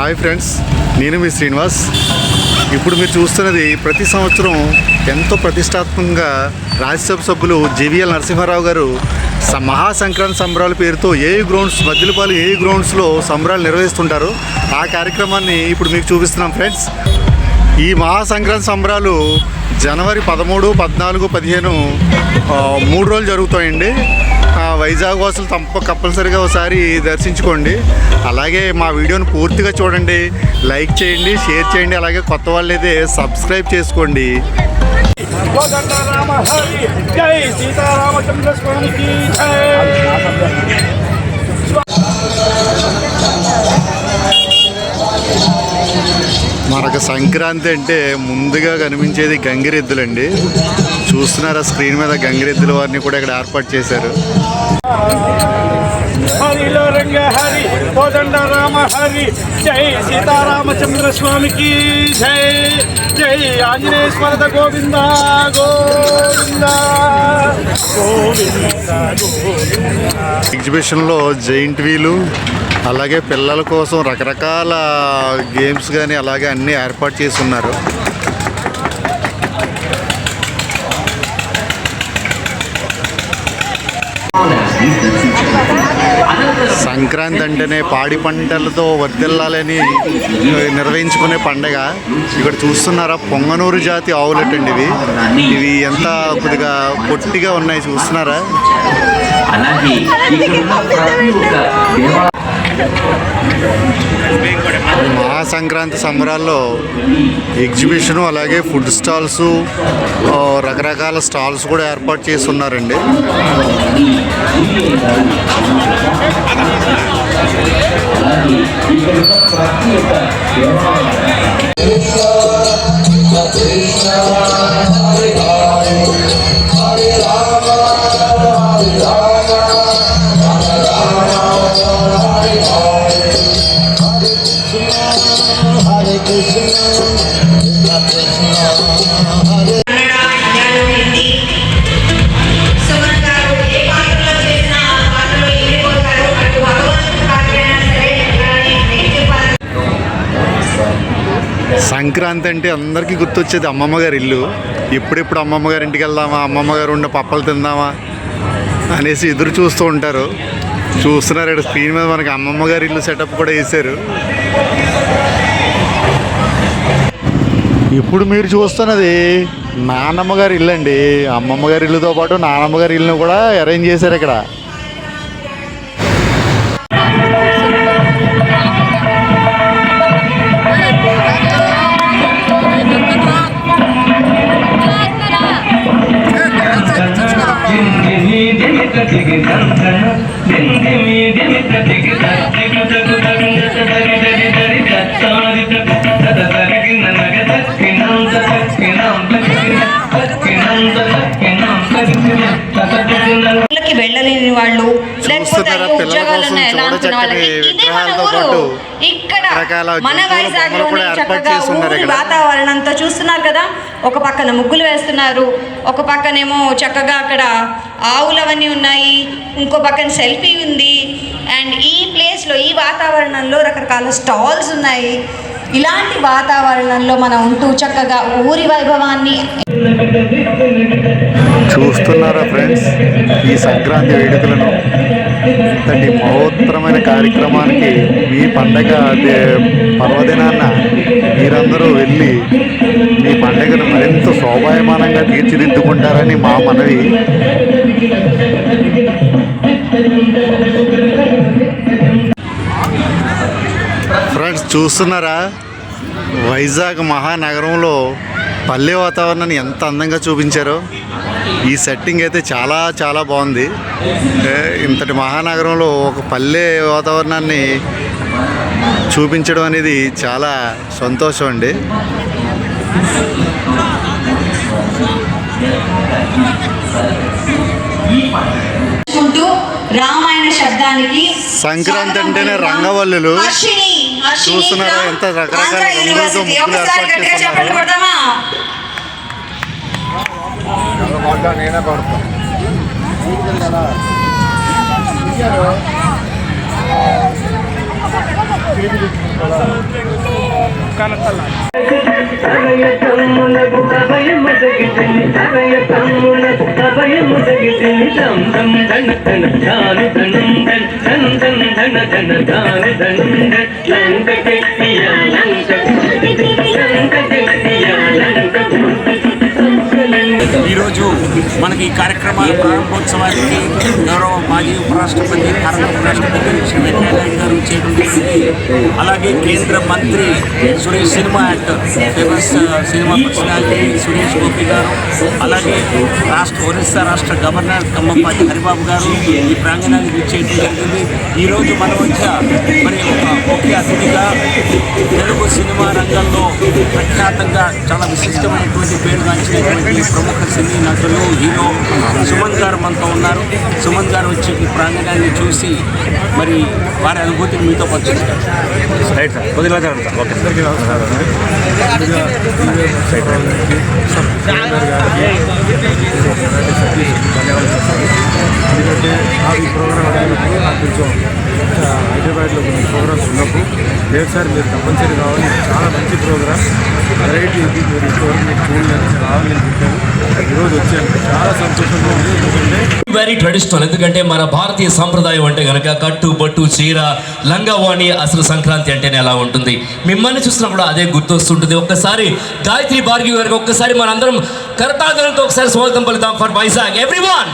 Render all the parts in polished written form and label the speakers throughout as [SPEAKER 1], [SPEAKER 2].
[SPEAKER 1] Hi friends, నేను మీ శ్రీనివాస్. ఇప్పుడు మీరు చూస్తున్నది ప్రతి సంవత్సరం ఎంతో ప్రతిష్టాత్మకంగా రాజ్యసభ సభ్యులు జేవీఎల్ నరసింహారావు గారు మహాసంక్రాంతి సంబరాల పేరుతో ఏయూ గ్రౌండ్స్ మద్దిలపాలెం ఏయూ గ్రౌండ్స్లో సంబరాలు నిర్వహిస్తుంటారు. ఆ కార్యక్రమాన్ని ఇప్పుడు మీకు చూపిస్తున్నాం ఫ్రెండ్స్. ఈ మహాసంక్రాంతి సంబరాలు జనవరి 13, 14, 15 3 రోజులు జరుగుతాయండి. వైజాగ్ వాసులు కంపల్సరీగా ఒకసారి దర్శించుకోండి. అలాగే మా వీడియోని పూర్తిగా చూడండి, లైక్ చేయండి, షేర్ చేయండి. అలాగే కొత్త వాళ్ళు అయితే సబ్స్క్రైబ్ చేసుకోండి. మనకు సంక్రాంతి అంటే ముందుగా కనిపించేది గంగిరెద్దులండి. చూస్తున్నారా స్క్రీన్ మీద గంగిరెద్దుల వారిని కూడా ఇక్కడ ఏర్పాటు చేశారు.
[SPEAKER 2] హరిలో రంగ హరి కోదండ రామ హరి జై సీతారామచంద్ర స్వామికి జై జై ఆంజనేయ స్మరత గోవింద గోవింద గోవింద.
[SPEAKER 1] ఎగ్జిబిషన్లో జైంట్ వీలు, అలాగే పిల్లల కోసం రకరకాల గేమ్స్ కానీ అలాగే అన్నీ ఏర్పాటు చేసి ఉన్నారు. సంక్రాంతి అంటేనే పాడి పంటలతో వర్ధిల్లాలని నిర్వహించుకునే పండగ. ఇక్కడ చూస్తున్నారా పొంగనూరు జాతి ఆవులటండి. ఇవి ఎంత కొద్దిగా పొట్టిగా ఉన్నాయి చూస్తున్నారా. మహాసంక్రాంతి సంబరాల్లో ఎగ్జిబిషను, అలాగే ఫుడ్ స్టాల్స్, రకరకాల స్టాల్స్ కూడా ఏర్పాటు చేసి ఉన్నారండి. సంక్రాంతి అంటే అందరికీ గుర్తొచ్చేది అమ్మమ్మ గారి ఇల్లు. ఎప్పుడెప్పుడు అమ్మమ్మ గారి ఇంటికి వెళ్దామా, అమ్మమ్మ గారు ఉన్న పప్పలు తిందామా అనేసి ఎదురు చూస్తూ ఉంటారు. చూస్తున్నారు ఇక్కడ స్క్రీన్ మీద మనకి అమ్మమ్మ గారి ఇల్లు సెటప్ కూడా వేశారు. ఇప్పుడు మీరు చూస్తున్నది నానమ్మ గారి ఇల్లు అండి. అమ్మమ్మ గారి ఇల్లుతో పాటు నానమ్మ గారి ఇల్లును కూడా అరేంజ్ చేశారు ఇక్కడ.
[SPEAKER 3] వెళ్ళలేని వాళ్ళు, లేకపోతే ఉద్యోగాలను ఎలా అనుకున్న వాళ్ళకి ఇదే మన ఊరు. ఇక్కడ మన వైజాగ్ లోనే చక్కగా ఊరి వాతావరణంతో చూస్తున్నారు కదా. ఒక పక్కన ముగ్గులు వేస్తున్నారు, ఒక పక్కనేమో చక్కగా అక్కడ ఆవులవన్నీ ఉన్నాయి, ఇంకో పక్కన సెల్ఫీ ఉంది. అండ్ ఈ ప్లేస్లో, ఈ వాతావరణంలో రకరకాల స్టాల్స్ ఉన్నాయి. ఇలాంటి వాతావరణంలో మనం ఉంటూ చక్కగా ఊరి వైభవాన్ని
[SPEAKER 1] చూస్తున్నారా ఫ్రెండ్స్. ఈ సంక్రాంతి వేడుకలను, ఇంతటి మహోత్తరమైన కార్యక్రమానికి మీ పండగ పర్వదినాన్న మీరందరూ వెళ్ళి మీ పండుగను మరింత శోభాయమానంగా తీర్చిదిద్దుకుంటారని మా మనవి. ఫ్రెండ్స్ చూస్తున్నారా, వైజాగ్ మహానగరంలో పల్లె వాతావరణాన్ని ఎంత అందంగా చూపించారో. ఈ సెట్టింగ్ అయితే చాలా చాలా బాగుంది. ఇంతటి మహానగరంలో ఒక పల్లె వాతావరణాన్ని చూపించడం అనేది చాలా సంతోషం అండి.
[SPEAKER 3] రామాయణ శబ్దానికి
[SPEAKER 1] సంక్రాంతి అంటేనే రంగవల్లులు. చూస్తున్నారా ఎంత రకరకాల రంగులతో ముగ్గులు ఏర్పాటు చేస్తున్నారు. నేనే పడతాను.
[SPEAKER 4] ఈరోజు మనకి ఈ కార్యక్రమాల ప్రారంభోత్సవానికి గౌరవ మాజీ ఉపరాష్ట్రపతి భారత ఉపరాష్ట్రపతి శ్రీ వెంకయ్యనాయుడు గారు చేయడం జరిగింది. అలాగే కేంద్ర మంత్రి Suresh, cinema actor, famous cinema personality Suresh Gopi గారు, అలాగే ఒరిస్సా రాష్ట్ర గవర్నర్ కమ్మపాటి హరిబాబు గారు ఈ ప్రాంగణానికి చేయడం జరిగింది. ఈరోజు మన మధ్య మరి ఒక ముఖ్య అతిథిగా తెలుగు సినిమా రంగంలో ప్రఖ్యాతంగా చాలా విశిష్టమైనటువంటి పేరుగాంచినటువంటి ప్రముఖ సినీ నటులు, హీరో సుమన్ గారు మనతో ఉన్నారు. సుమన్ గారు వచ్చి ఈ ప్రాంగణాన్ని చూసి మరి వారి అనుభూతిని మీతో పంచుకుంటారు. రైట్ సార్, కొద్దిగా సార్. ఓకే
[SPEAKER 5] ఎందుకంటే నాకు ఈ ప్రోగ్రామ్ అడిగినప్పుడు నాకు కొంచెం హైదరాబాద్లో కొన్ని ప్రోగ్రామ్స్ ఉన్నప్పుడు లేదు సార్ మీరు తప్పనిసరి కావాలి, చాలా మంచి ప్రోగ్రామ్, వెరైటీ ఇది, మీరు ఇంతవరకు మీకు చూడలేదు, రావాలని చెప్పాను. ఈరోజు వచ్చాను, చాలా సంతోషంగా ఉంది. ఎందుకంటే
[SPEAKER 6] వెరీ ట్రెడిషనల్, ఎందుకంటే మన భారతీయ సంప్రదాయం అంటే కనుక కట్టు బట్టు చీర లంగావాణి, అసలు సంక్రాంతి అంటేనే ఎలా ఉంటుంది. మిమ్మల్ని చూసినప్పుడు అదే గుర్తొస్తుంటుంది. ఒక్కసారి గాయత్రి భార్గవి గారికి ఒక్కసారి మనందరం కరతాళంతో ఒకసారి స్వాగతం పలుకుతాం for Vizag. Everyone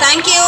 [SPEAKER 7] thank you.